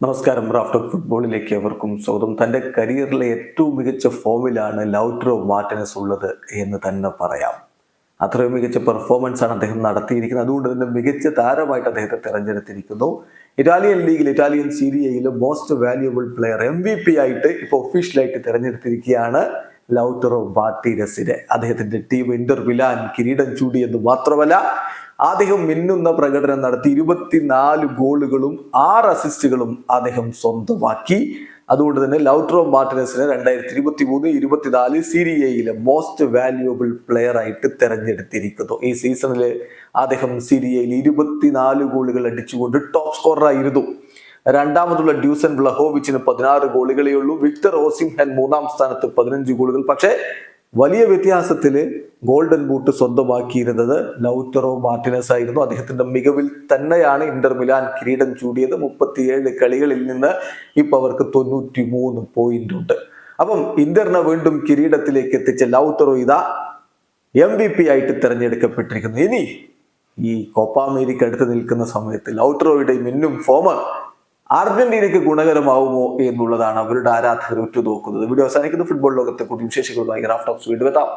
നമസ്കാരം. റാഫ്റ്റർ ഫുട്ബോളിലേക്ക് അവർക്കും സ്വാഗതം. തൻ്റെ കരിയറിലെ ഏറ്റവും മികച്ച ഫോമിലാണ് ലൗട്രോ മാർട്ടിനസ് ഉള്ളത് എന്ന് തന്നെ പറയാം. അത്രയും മികച്ച പെർഫോമൻസ് ആണ് അദ്ദേഹം നടത്തിയിരിക്കുന്നത്. അതുകൊണ്ട് തന്നെ മികച്ച താരമായിട്ട് അദ്ദേഹത്തെ തിരഞ്ഞെടുത്തിരിക്കുന്നു. ഇറ്റാലിയൻ ലീഗിൽ, Italian സീരിയയിൽ most valuable player MVP ആയിട്ട് ഇപ്പോൾ ഒഫീഷ്യലായിട്ട് തിരഞ്ഞെടുത്തിരിക്കുകയാണ് ലൗട്രോ മാർട്ടിനസിനെ. അദ്ദേഹത്തിന്റെ ടീം ഇന്റർ മിലാൻ കിരീടം ചൂടിയെന്ന് മാത്രമല്ല, അദ്ദേഹം മിന്നുന്ന പ്രകടനം നടത്തി 24 ഗോളുകളും 6 അസിസ്റ്റുകളും അദ്ദേഹം സ്വന്തമാക്കി. അതുകൊണ്ട് തന്നെ ലൗട്രോ മാർട്ടിനസിനെ 2023-24 സീരിയയിലെ മോസ്റ്റ് വാല്യുബിൾ പ്ലെയർ ആയിട്ട് തെരഞ്ഞെടുത്തിരിക്കുന്നു. ഈ സീസണിൽ അദ്ദേഹം സീരിയയിൽ 24 ഗോളുകൾ അടിച്ചുകൊണ്ട് ടോപ്പ് സ്കോററായിരുന്നു. രണ്ടാമതുള്ള ഡ്യൂസൻ വ്ളഹോവിച്ചിന് 16 ഗോളുകളേ ഉള്ളൂ. വിക്ടർ ഓസിംഹൻ മൂന്നാം സ്ഥാനത്ത് 15 ഗോളുകൾ. പക്ഷേ വലിയ വ്യത്യാസത്തിൽ ഗോൾഡൻ ബൂട്ട് സ്വന്തമാക്കിയിരുന്നത് ലൗട്രോ മാർട്ടിനസ് ആയിരുന്നു. അദ്ദേഹത്തിന്റെ മികവിൽ തന്നെയാണ് ഇന്റർ മിലാൻ കിരീടം ചൂടിയത്. 37 കളികളിൽ നിന്ന് ഇപ്പൊ അവർക്ക് 93 പോയിന്റ് ഉണ്ട്. അപ്പം ഇന്ററിനെ വീണ്ടും കിരീടത്തിലേക്ക് എത്തിച്ച ലൗട്രോ ഇതാ MVP ആയിട്ട് തിരഞ്ഞെടുക്കപ്പെട്ടിരിക്കുന്നു. ഇനി ഈ കോപ്പ അമേരിക്ക അടുത്ത് നിൽക്കുന്ന സമയത്ത് ലൗട്രോയുടെ മിന്നും ഫോമ് അർജന്റീനയ്ക്ക് ഗുണകരമാവുമോ എന്നുള്ളതാണ് അവരുടെ ആരാധകർ ഉറ്റുനോക്കുന്നത്. വീഡിയോ അവസാനിക്കുന്ന ഫുട്ബോൾ ലോകത്തെ കൂടുതൽ വിശേഷങ്ങളുമായി റാഫ്റ്റോക്സ് വീണ്ടും എത്താം.